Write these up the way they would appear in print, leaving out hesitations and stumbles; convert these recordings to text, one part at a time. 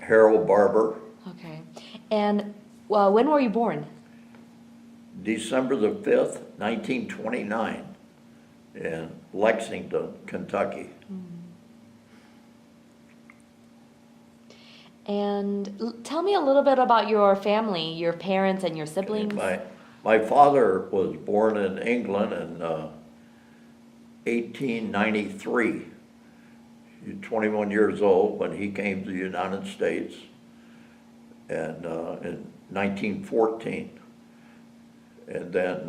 Harold Barber, Okay. And when were you born? December the 5th, 1929, in Lexington, Kentucky. And tell me a little bit about your family, your parents and your siblings. My father was born in England in 1893. He was 21 years old when he came to the United States, and in 1914. And then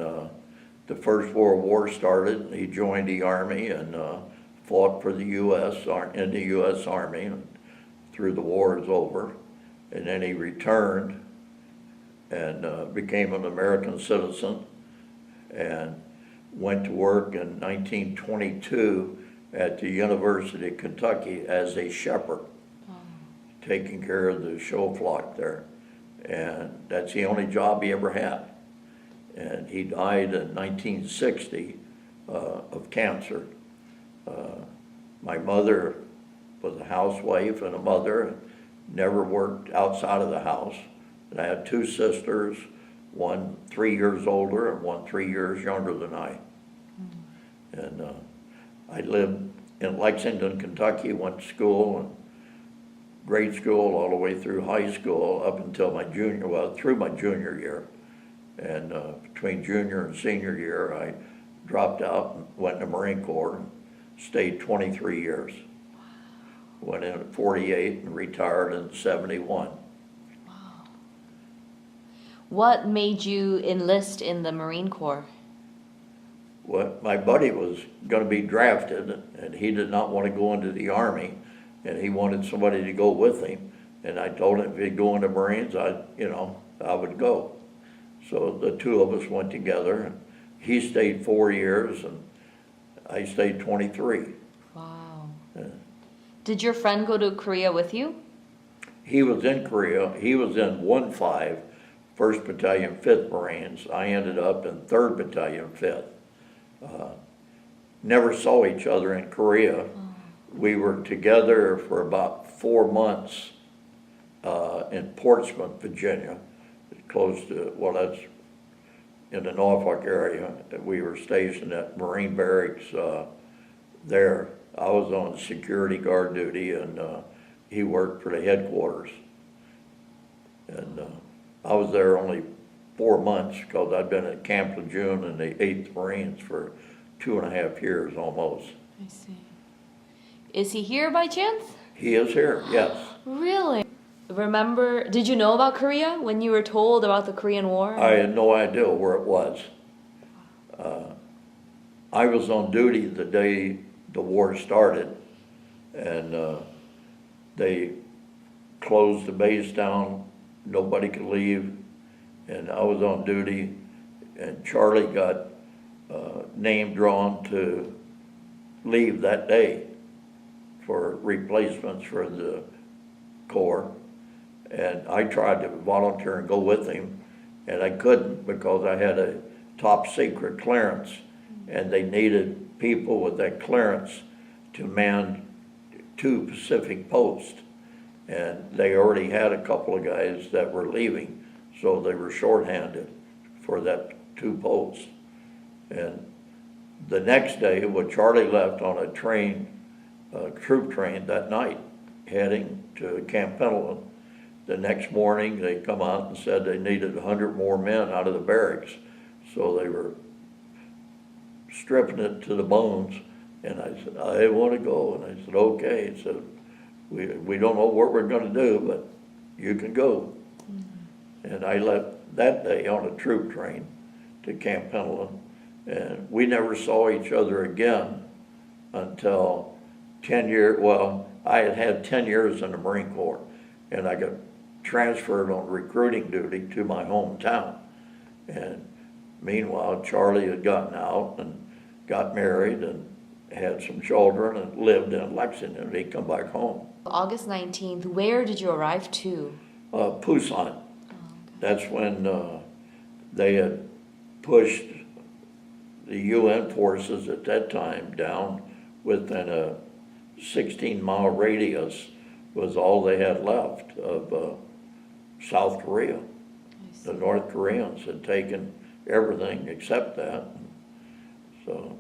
the First World War started. He joined the Army and fought for the U.S. in the U.S. Army through the war is over. And then he returned and became an American citizen and went to work in 1922 at the University of Kentucky as a shepherd, taking care of the show flock there. And that's the only job he ever had. And he died in 1960 of cancer. My mother was a housewife and a mother, never worked outside of the house. And I had two sisters, one 3 years older and one 3 years younger than I. And I lived in Lexington, Kentucky, went to school, and grade school all the way through high school up until through my junior year. And between junior and senior year, I dropped out and went to the Marine Corps and stayed 23 years. Went in at 48 and retired in 71. Wow. What made you enlist in the Marine Corps? Well, my buddy was going to be drafted, and he did not want to go into the Army, and he wanted somebody to go with him. And I told him if he'd go into Marines, I would go. So the two of us went together, and he stayed 4 years, and I stayed 23. Wow. Yeah. Did your friend go to Korea with you? He was in Korea. He was in 1-5, 1st Battalion, 5th Marines. I ended up in 3rd Battalion, 5th. Never saw each other in Korea. We were together for about 4 months in Portsmouth, Virginia, close to, well, that's in the Norfolk area. We were stationed at Marine Barracks there. I was on security guard duty, and he worked for the headquarters. And I was there only 4 months because I'd been at Camp Lejeune in the 8th Marines for 2.5 years almost. I see. Is he here by chance? He is here, yes. Really? Did you know about Korea when you were told about the Korean War? I had no idea where it was. I was on duty the day the war started, and they closed the base down. Nobody could leave, and I was on duty, and Charlie got name drawn to leave that day for replacements for the Corps. And I tried to volunteer and go with him, and I couldn't because I had a top secret clearance, and they needed people with that clearance to man 2 Pacific posts. And they already had a couple of guys that were leaving, so they were shorthanded for that 2 posts. And the next day, when Charlie left on a train, troop train that night, heading to Camp Pendleton, the next morning they come out and said they needed 100 more men out of the barracks. So they were stripping it to the bones. And I said, I want to go. And I said, okay. He said, we don't know what we're going to do, but you can go. And I left that day on a troop train to Camp Pendleton. And we never saw each other again until 10 years, well, I had 10 years in the Marine Corps, and I got transferred on recruiting duty to my hometown. And meanwhile, Charlie had gotten out and got married and had some children and lived in Lexington. He'd come back home. August 19th, where did you arrive to? Pusan. Oh, okay. That's when they had pushed the UN forces at that time down within a 16-mile radius was all they had left of South Korea. I see. The North Koreans had taken everything except that. So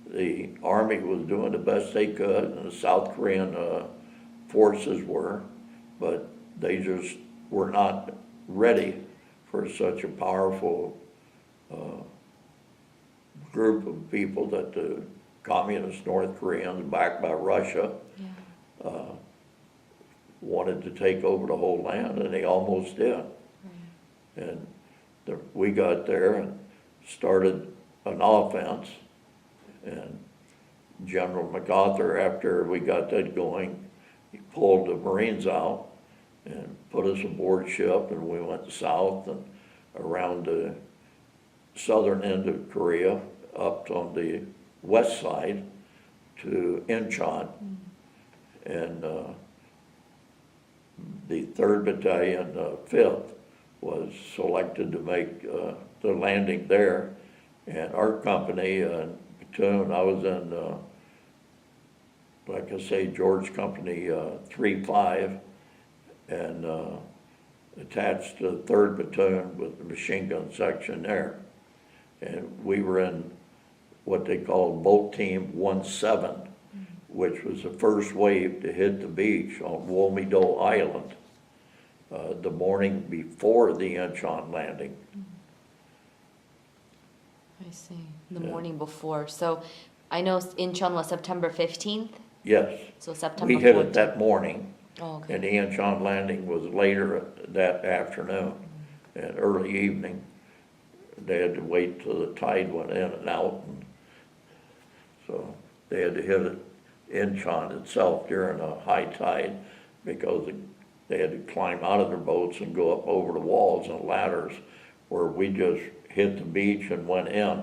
the Army was doing the best they could, and the South Korean forces were, but they just were not ready for such a powerful group of people that the communist North Koreans, backed by Russia, Yeah. wanted to take over the whole land, and they almost did. Right. And we got there and started an offense, and General MacArthur, after we got that going, he pulled the Marines out and put us aboard ship, and we went south and around the southern end of Korea, up on the west side to Incheon. And the 3rd Battalion, 5th, was selected to make the landing there. And our company, platoon, I was in, like I say, George Company 3-5, and attached to the 3rd Platoon with the machine gun section there. And we were in what they called Boat Team 1-7, which was the first wave to hit the beach on Womido Island the morning before the Incheon landing. I see. The Yeah. morning before. So I know Incheon was September 15th. Yes, So September we hit 14th. it that morning, Oh, okay. and the Incheon landing was later that afternoon and early evening. They had to wait till the tide went in and out, and so they had to hit it, Incheon itself, during a high tide, because they had to climb out of their boats and go up over the walls and ladders, where we just hit the beach and went in,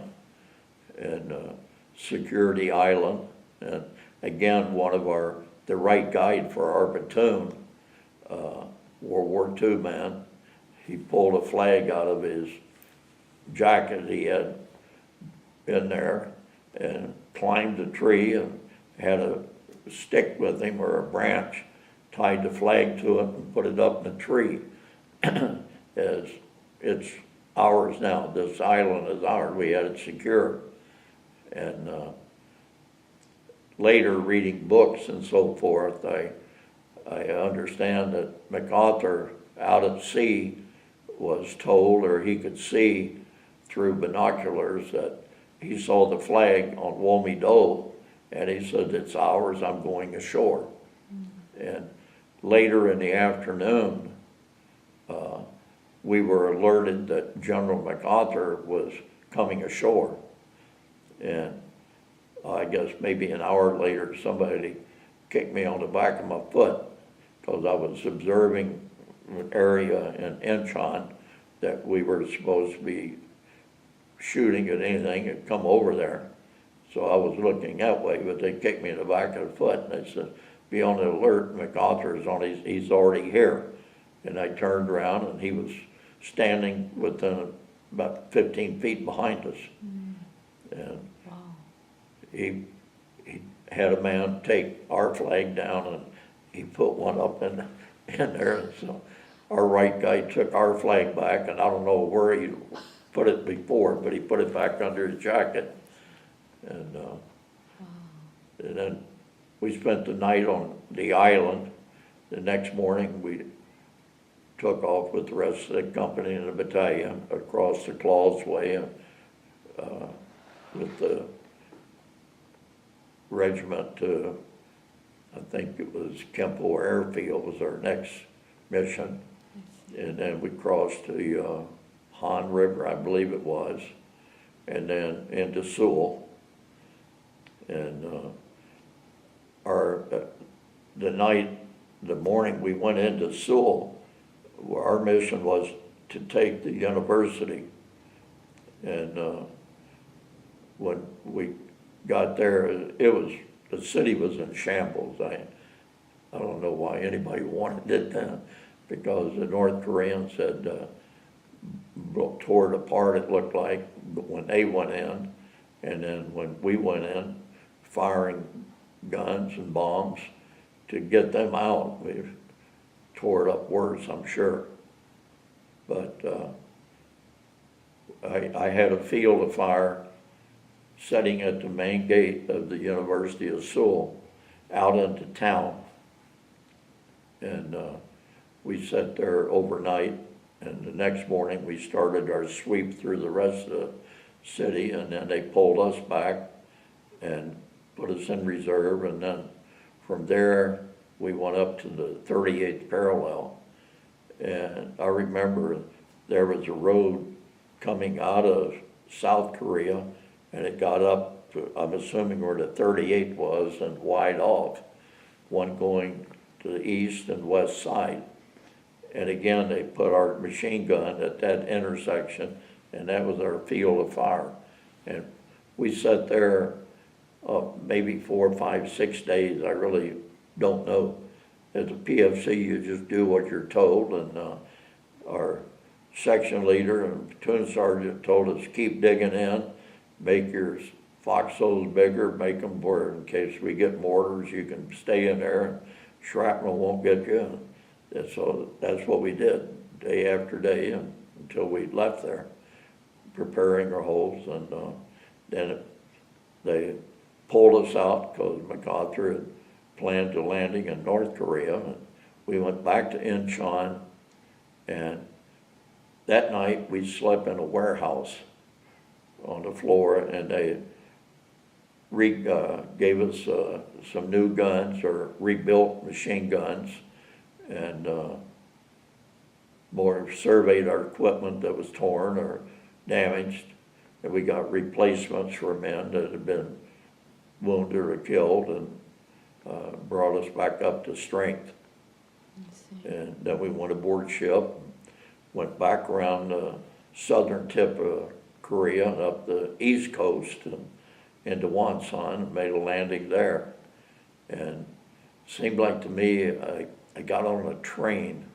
and Security Island. And again, the right guide for our platoon, World War II man, he pulled a flag out of his jacket he had in there and climbed a tree and had a stick with him or a branch, tied the flag to it and put it up in the tree. As it's ours now, this island is ours, we had it secure. And later, reading books and so forth, I understand that MacArthur out at sea was told, or he could see through binoculars, that he saw the flag on Womido, and he said, "It's ours, I'm going ashore." And later in the afternoon, we were alerted that General MacArthur was coming ashore. And I guess maybe an hour later, somebody kicked me on the back of my foot, because I was observing an area in Incheon that we were supposed to be shooting at anything that come over there. So I was looking that way, but they kicked me in the back of the foot, and they said, "Be on the alert, MacArthur is on, he's already here." And I turned around, and he was standing within about 15 feet behind us. And Wow. he had a man take our flag down, and he put one up in there. And so our right guy took our flag back, and I don't know where he put it before, but he put it back under his jacket. And then we spent the night on the island. The next morning, we took off with the rest of the company and the battalion across the Causeway with the regiment to, I think it was Kempo Airfield was our next mission. And then we crossed the Han River, I believe it was, and then into Seoul. And the morning we went into Seoul, our mission was to take the university. And when we got there, the city was in shambles. I don't know why anybody wanted it then, because the North Koreans had tore it apart, it looked like, when they went in. And then when we went in, firing guns and bombs to get them out. We tore it up worse, I'm sure. But I had a field of fire sitting at the main gate of the University of Sewell out into town. And we sat there overnight, and the next morning we started our sweep through the rest of the city, and then they pulled us back and put us in reserve, and then from there we went up to the 38th parallel. And I remember there was a road coming out of South Korea, and it got up to, I'm assuming where the 38 was, and wide off, one going to the east and west side. And again, they put our machine gun at that intersection, and that was our field of fire. And we sat there maybe 4, 5, 6 days, I really don't know. As a PFC, you just do what you're told, and our section leader and platoon sergeant told us, keep digging in, make your foxholes bigger, make them where in case we get mortars, you can stay in there and shrapnel won't get you. And so that's what we did, day after day, until we left there, preparing our holes. And then they pulled us out because MacArthur had planned a landing in North Korea. And we went back to Incheon, and that night we slept in a warehouse on the floor, and they gave us some new guns, or rebuilt machine guns, and more surveyed our equipment that was torn or damaged, and we got replacements for men that had been wounded or killed, and brought us back up to strength. And then we went aboard ship, went back around the southern tip of Korea and up the east coast and into Wonsan, and made a landing there. And it seemed like to me, I got on a train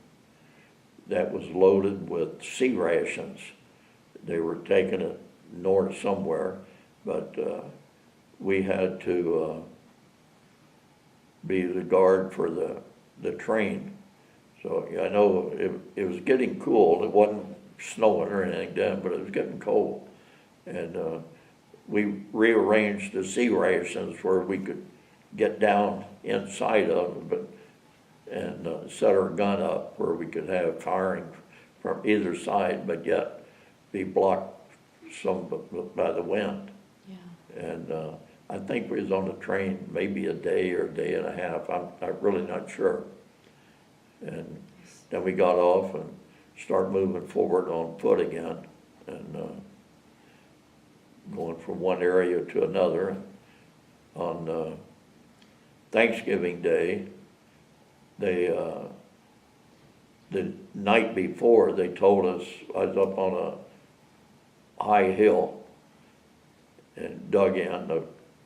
that was loaded with sea rations. They were taking it north somewhere, but we had to be the guard for the train. So I know it was getting cold. It wasn't snowing or anything then, but it was getting cold. And we rearranged the sea rations where we could get down inside of them, and set our gun up where we could have firing from either side, but yet be blocked some by the wind. Yeah. And I think we was on the train maybe a day or a day and a half. I'm really not sure. And then we got off and started moving forward on foot again, and going from one area to another. On Thanksgiving Day, they the night before, they told us, I was up on a high hill and dug in,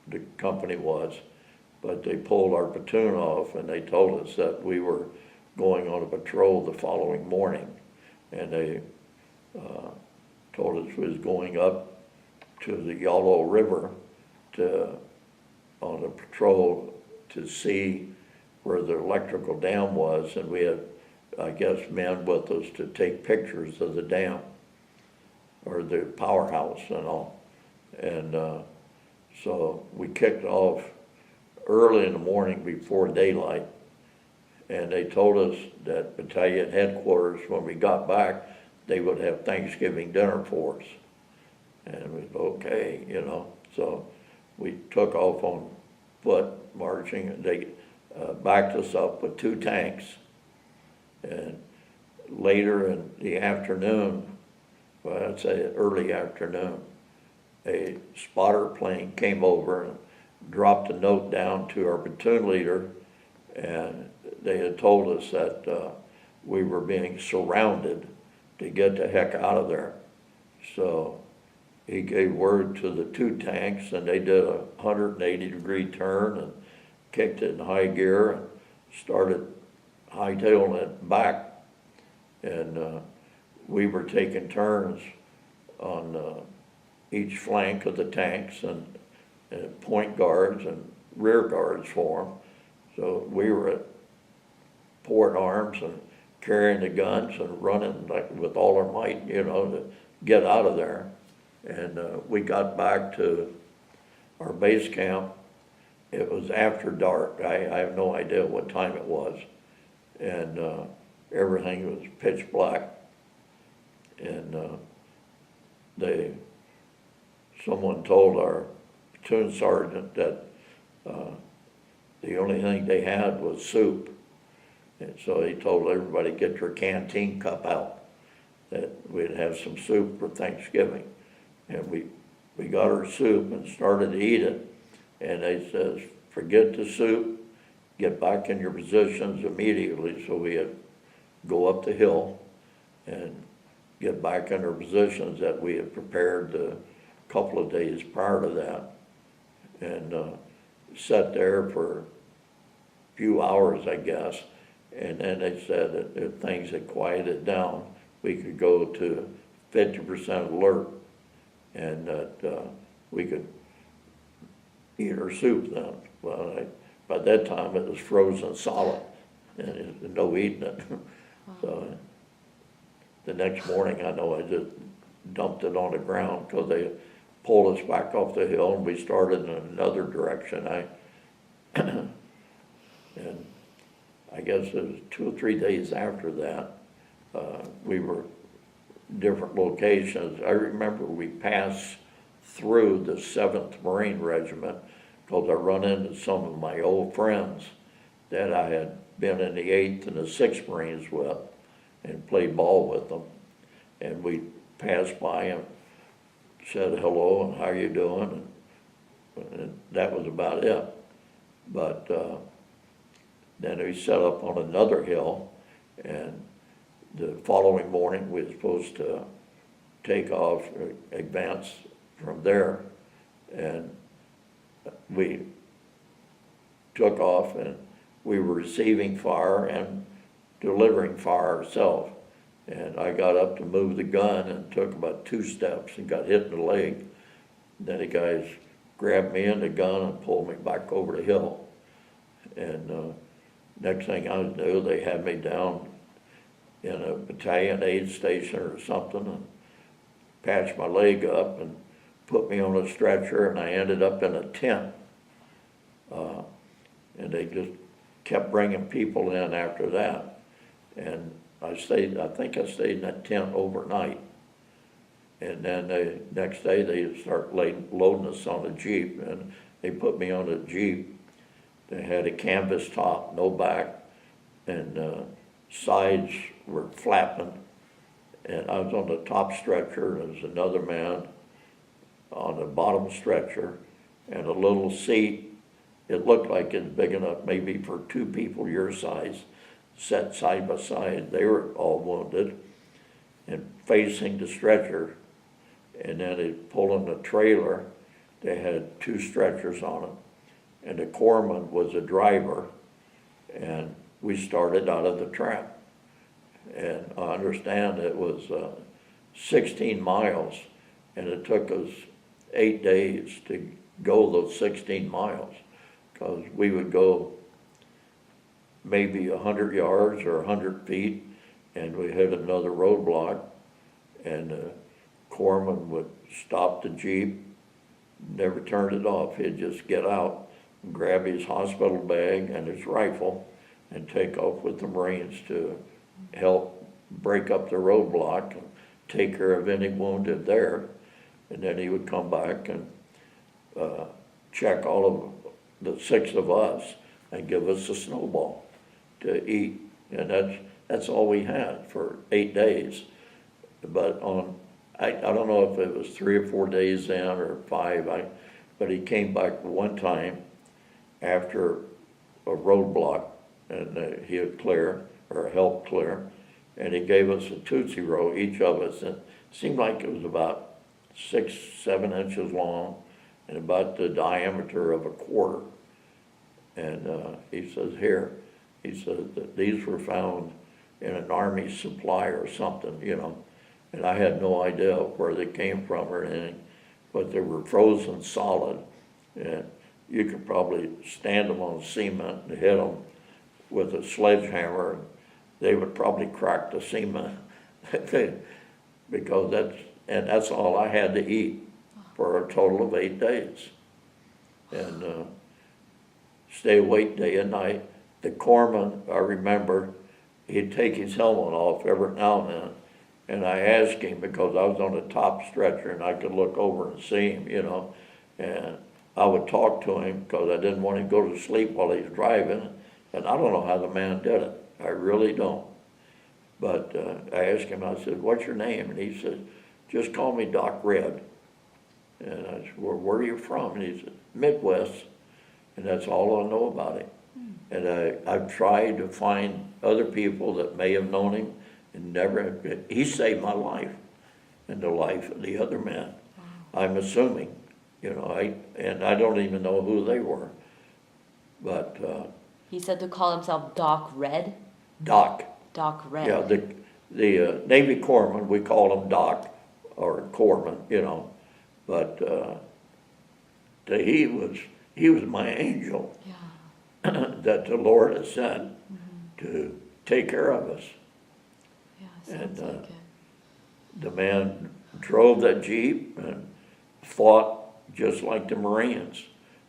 the company was, but they pulled our platoon off, and they told us that we were going on a patrol the following morning. And they told us we was going up to the Yellow River on a patrol to see where the electrical dam was, and we had, I guess, men with us to take pictures of the dam, or the powerhouse and all. And so we kicked off early in the morning before daylight, and they told us that battalion headquarters, when we got back, they would have Thanksgiving dinner for us. And we said, okay, you know. So we took off on foot, marching, and they backed us up with 2 tanks. And later in the afternoon, well, I'd say early afternoon, a spotter plane came over and dropped a note down to our platoon leader, and they had told us that we were being surrounded to get the heck out of there. So he gave word to the 2 tanks, and they did a 180-degree turn and kicked it in high gear and started hightailing it back. And we were taking turns on each flank of the tanks, and point guards and rear guards for them. So we were at port arms and carrying the guns and running like with all our might, to get out of there. And we got back to our base camp. It was after dark. I have no idea what time it was. And everything was pitch black. And someone told our platoon sergeant that the only thing they had was soup. And so he told everybody, get your canteen cup out, that we'd have some soup for Thanksgiving. And we got our soup and started to eat it. And they says, forget the soup, get back in your positions immediately. So we had go up the hill and get back in our positions that we had prepared a couple of days prior to that. And sat there for a few hours, I guess. And then they said that if things had quieted down, we could go to 50% alert, and that we could eat our soup then. Well, by that time it was frozen solid, and no eating it. Wow. So the next morning, I know I just dumped it on the ground because they pulled us back off the hill, and we started in another direction. And I guess it was 2 or 3 days after that, we were different locations. I remember we passed through the 7th Marine Regiment because I run into some of my old friends that I had been in the 8th and the 6th Marines with and played ball with them. And we passed by and said hello and how you doing, and that was about it. But then we set up on another hill, and the following morning we were supposed to take off, advance from there, and we took off, and we were receiving fire and delivering fire ourselves. And I got up to move the gun and took about 2 steps and got hit in the leg. Then the guys grabbed me in the gun and pulled me back over the hill. And next thing I knew, they had me down in a battalion aid station or something and patched my leg up and put me on a stretcher, and I ended up in a tent. And they just kept bringing people in after that. And I think I stayed in that tent overnight. And then the next day they start loading us on a Jeep, and they put me on a Jeep. They had a canvas top, no back, and sides were flapping. And I was on the top stretcher, and there was another man on the bottom stretcher, and a little seat. It looked like it's big enough maybe for 2 people your size, set side by side. They were all wounded and facing the stretcher. And then they pulled in the trailer. They had 2 stretchers on it. And the corpsman was a driver, and we started out of the trap. And I understand it was 16 miles, and it took us 8 days to go those 16 miles, because we would go maybe 100 yards or 100 feet, and we hit another roadblock, and the corpsman would stop the Jeep, never turned it off. He'd just get out, grab his hospital bag and his rifle, and take off with the Marines to help break up the roadblock and take care of any wounded there. And then he would come back and check all of the 6 of us and give us a snowball to eat. And that's all we had for 8 days. But I don't know if it was 3 or 4 days in or 5, but he came back one time after a roadblock, and he had clear, or helped clear, and he gave us a Tootsie Roll, each of us, and it seemed like it was about 6, 7 inches long and about the diameter of a quarter. And he says, here, he said that these were found in an Army supply or something, and I had no idea where they came from or anything, but they were frozen solid, and you could probably stand them on cement and hit them with a sledgehammer, and they would probably crack the cement. Because that's all I had to eat for a total of 8 days. And stay awake day and night. The corpsman, I remember, he'd take his helmet off every now and then, and I asked him, because I was on the top stretcher and I could look over and see him, you know, and I would talk to him because I didn't want him to go to sleep while he was driving, and I don't know how the man did it. I really don't. But I asked him, I said, "What's your name?" And he said, "Just call me Doc Red." And I said, "Well, where are you from?" And he said, "Midwest." And that's all I know about him. And I've tried to find other people that may have known him, and never. He saved my life and the life of the other men. I'm assuming, you know, I don't even know who they were. But He said to call himself Doc Red? Doc. Doc Red. Yeah, the Navy corpsman, we call him Doc, or corpsman, you know. But he was my angel. Yeah. That the Lord has sent to take care of us. Yeah, sounds like it. The man drove that Jeep and fought just like the Marines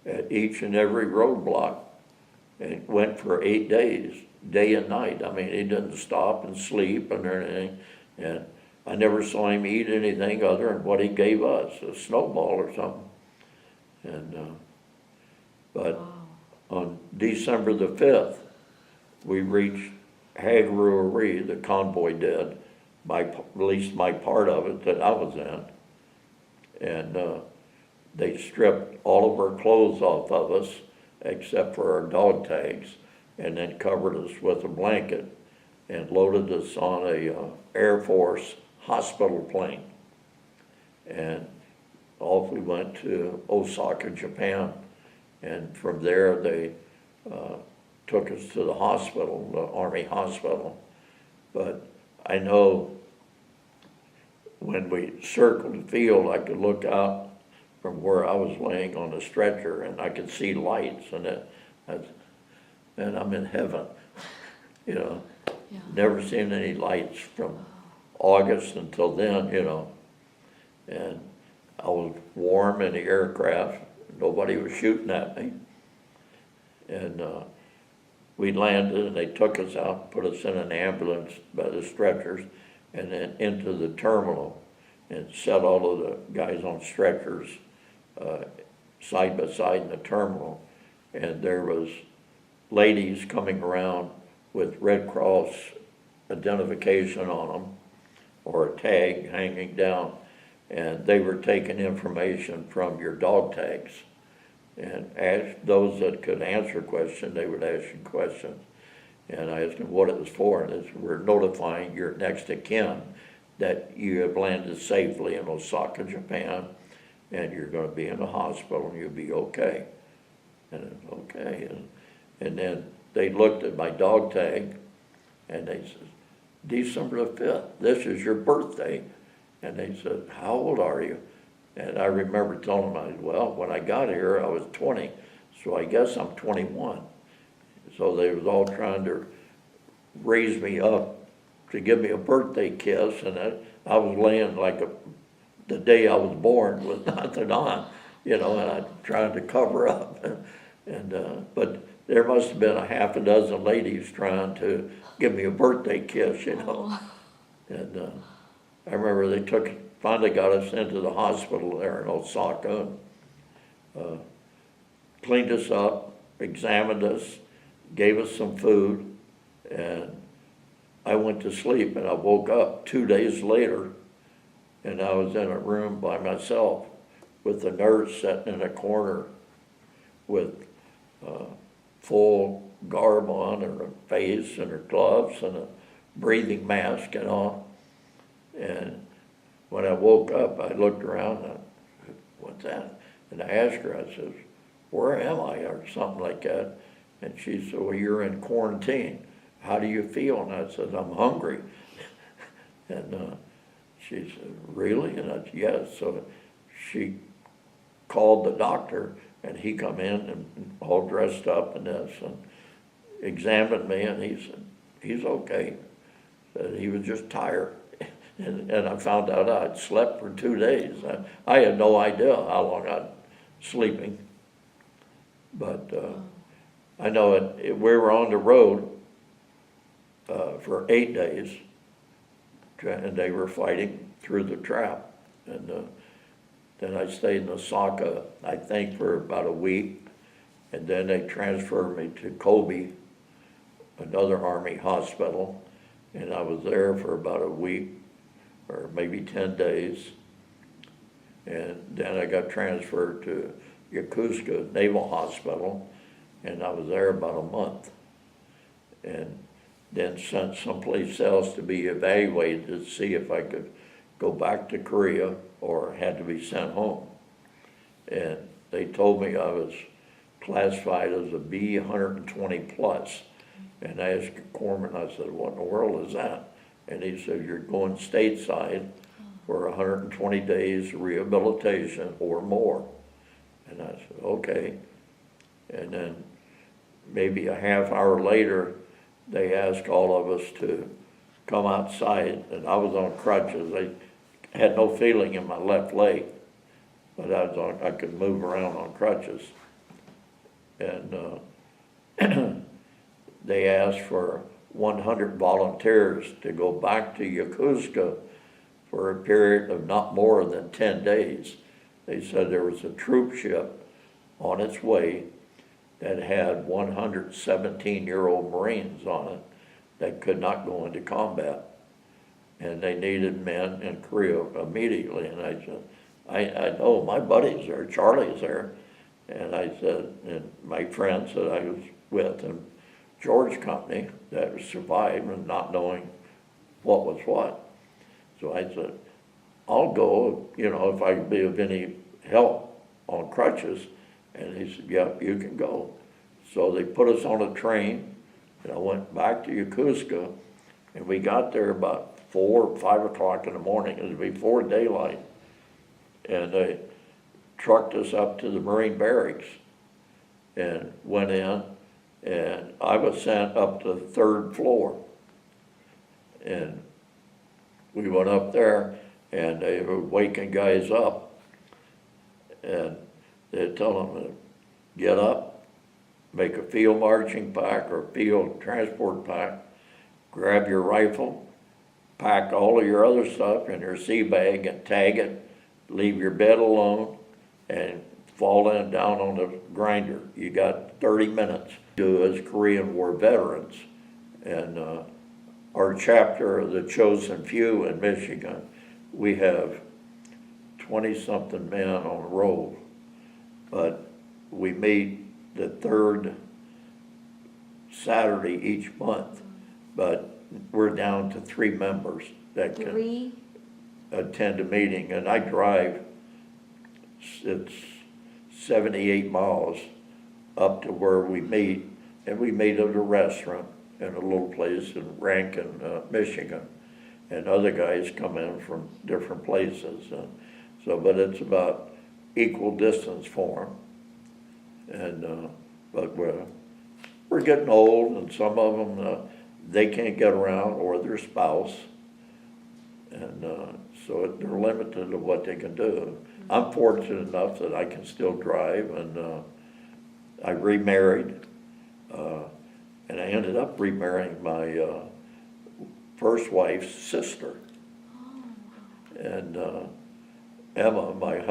at each and every roadblock, and went for 8 days, day and night. I mean, he didn't stop and sleep and anything, and I never saw him eat anything other than what he gave us, a snowball or something. And but Wow. on December the 5th, we reached Hageroo, the convoy did, at least my part of it that I was in. And they stripped all of our clothes off of us, except for our dog tags, and then covered us with a blanket and loaded us on a Air Force hospital plane. And off we went to Osaka, Japan. And from there, they took us to the hospital, the Army hospital. But I know when we circled the field, I could look out from where I was laying on the stretcher, and I could see lights, and I'm in heaven. You know, Yeah. never seen any lights from August until then, you know. And I was warm in the aircraft. Nobody was shooting at me. And we landed, and they took us out, put us in an ambulance by the stretchers, and then into the terminal, and set all of the guys on stretchers side by side in the terminal. And there was ladies coming around with Red Cross identification on them, or a tag hanging down, and they were taking information from your dog tags. And ask those that could answer questions, they would ask you questions. And I asked them what it was for, and they said, "We're notifying your next of kin that you have landed safely in Osaka, Japan, and you're going to be in the hospital, and you'll be okay." And it's okay. And then they looked at my dog tag, and they said, "December the 5th, this is your birthday." And they said, "How old are you?" And I remember telling them, well, when I got here, I was 20, so I guess I'm 21. So they was all trying to raise me up to give me a birthday kiss, and I was laying like the day I was born with nothing on, you know, and I tried to cover up. But there must have been a half a dozen ladies trying to give me a birthday kiss, you know. And I remember they finally got us into the hospital there in Osaka, and cleaned us up, examined us, gave us some food, and I went to sleep, and I woke up 2 days later, and I was in a room by myself with the nurse sitting in a corner with full garb on, and her face and her gloves and a breathing mask and all. And when I woke up, I looked around, and I said, "What's that?" And I asked her, I said, "Where am I?" or something like that. And she said, "Well, you're in quarantine. How do you feel?" And I said, "I'm hungry." And she said, "Really?" And I said, "Yes." So she called the doctor And he come in and all dressed up and this, and examined me, and he said, he's okay. Said he was just tired. And I found out I'd slept for 2 days. I had no idea how long I'd sleeping. But I know we were on the road for 8 days, and they were fighting through the trap. And then I stayed in Osaka, I think, for about a week, and then they transferred me to Kobe, another Army hospital, and I was there for about a week, or maybe 10 days, and then I got transferred to Yokosuka Naval Hospital, and I was there about a month, and then sent someplace else to be evaluated to see if I could go back to Korea or had to be sent home. And they told me I was classified as a B 120 plus. And I asked Corman, I said, what in the world is that? And he said, you're going stateside for 120 days rehabilitation or more. And I said, okay. And then maybe a half hour later, they asked all of us to come outside, and I was on crutches. I had no feeling in my left leg, but I could move around on crutches. And they asked for 100 volunteers to go back to Yokosuka for a period of not more than 10 days. They said there was a troop ship on its way that had 117-year-old Marines on it that could not go into combat. And they needed men in Korea immediately. And I said, I know, my buddy's there, Charlie's there. And I said, and my friends that I was with in George Company that survived and not knowing what was what. So I said, I'll go, if I can be of any help on crutches. And he said, yep, you can go. So they put us on a train, and I went back to Yokosuka, and we got there about 4 or 5 o'clock in the morning. It was before daylight. And they trucked us up to the Marine barracks and went in, and I was sent up to the 3rd floor. And we went up there, and they were waking guys up, and they'd tell them to get up, make a field marching pack or field transport pack, grab your rifle, pack all of your other stuff in your sea bag and tag it, leave your bed alone, and fall down on the grinder. You got 30 minutes to do as Korean War veterans. And our chapter of the Chosen Few in Michigan, we have 20-something men on the roll, but we meet the 3rd Saturday each month, but we're down to 3 members that can attend a meeting, and I drive, it's 78 miles up to where we meet, and we meet at a restaurant in a little place in Rankin, Michigan, and other guys come in from different places, and so, but it's about equal distance for them, and but we're getting old, and some of them they can't get around, or their spouse, and so they're limited to what they can do. I'm fortunate enough that I can still drive, and I remarried, and I ended up remarrying my first wife's sister. And Emma, my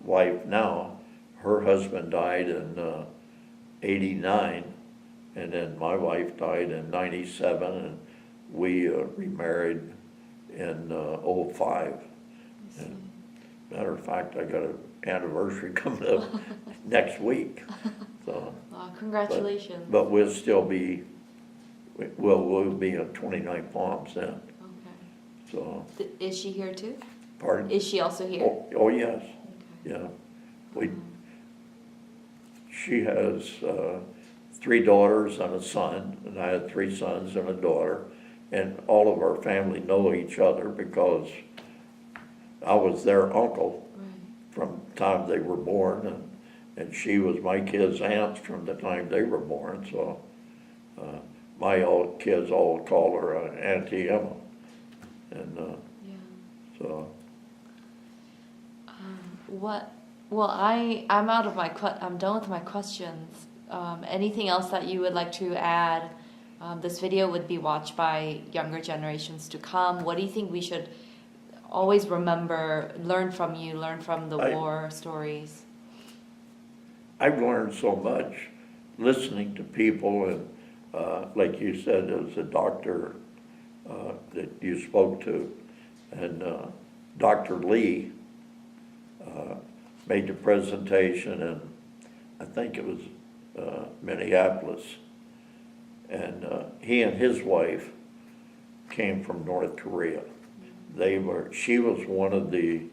wife now, her husband died in 89, and then my wife died in 97, and we remarried in 05. And matter of fact, I got an anniversary coming up next week. So, congratulations. but we'll still be, we'll be at 29 Palms then. Okay. So. Is she here too? Pardon? Is she also here? Oh yes, Okay. yeah. She has 3 daughters and a son, and I had 3 sons and a daughter, and all of our family know each other because I was their uncle from the time they were born, and she was my kids' aunts from the time they were born, so my old kids all call her Auntie Emma. And Yeah. so, What? Well, I'm out of I'm done with my questions. Anything else that you would like to add? This video would be watched by younger generations to come. What do you think we should always remember, learn from you, learn from the war stories? I've learned so much listening to people, and like you said, as a doctor that you spoke to, and Dr. Lee made the presentation, and I think it was Minneapolis, and he and his wife came from North Korea. She was one of the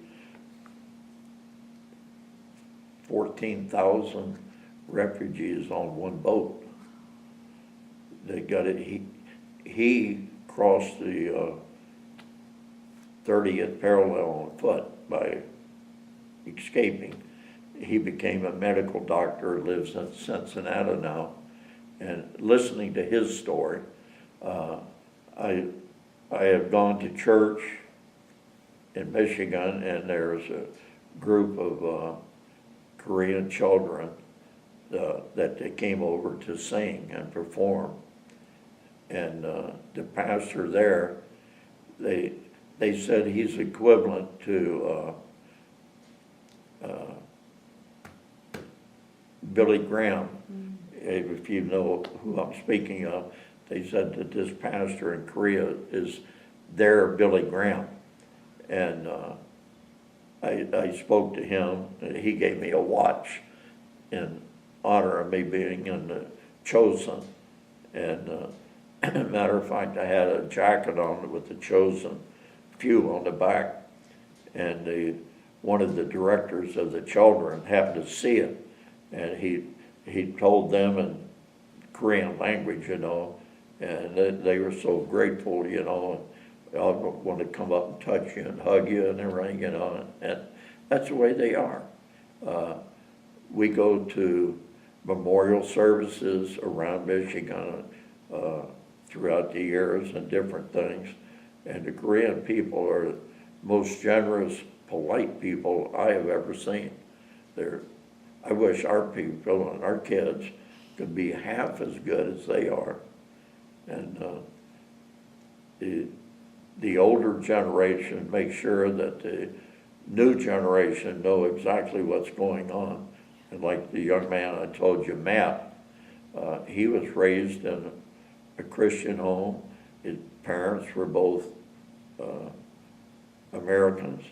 14,000 refugees on one boat. They got it. He crossed the 30th parallel on foot by escaping. He became a medical doctor, lives in Cincinnati now, and listening to his story, I have gone to church in Michigan, and there's a group of Korean children that they came over to sing and perform. And the pastor there, they said he's equivalent to Billy Graham. If you know who I'm speaking of, they said that this pastor in Korea is their Billy Graham. And I spoke to him, and he gave me a watch in honor of me being in the Chosen. And matter of fact, I had a jacket on with the Chosen few on the back, and one of the directors of the children happened to see it, and he told them in Korean language, you know, and they were so grateful, you know, and all want to come up and touch you and hug you and everything, you know, and that's the way they are. We go to memorial services around Michigan throughout the years and different things, and the Korean people are the most generous, polite people I have ever seen. I wish our people and our kids could be half as good as they are. And the older generation makes sure that the new generation know exactly what's going on. And like the young man I told you, Matt, he was raised in a Christian home. His parents were both Americans.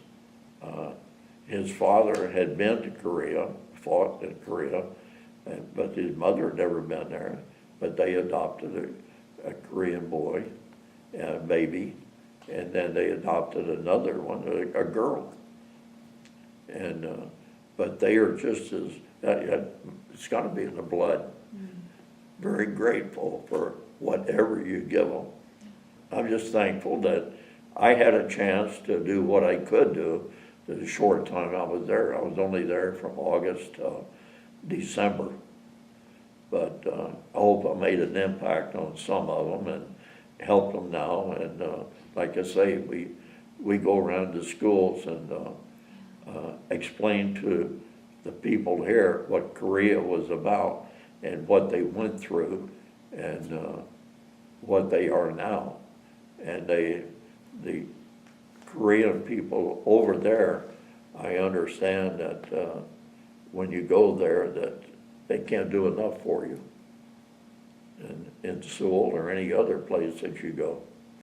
His father had been to Korea, fought in Korea, but his mother had never been there. But they adopted a Korean boy, a baby, and then they adopted another one, a girl. And but they are just as, it's got to be in the blood. Very grateful for whatever you give them. I'm just thankful that I had a chance to do what I could do the short time I was there. I was only there from August to December. But I hope I made an impact on some of them and helped them now. And like I say, we go around to schools and explain to the people here what Korea was about and what they went through and what they are now. And the Korean people over there, I understand that when you go there that they can't do enough for you in Seoul or any other place that you go.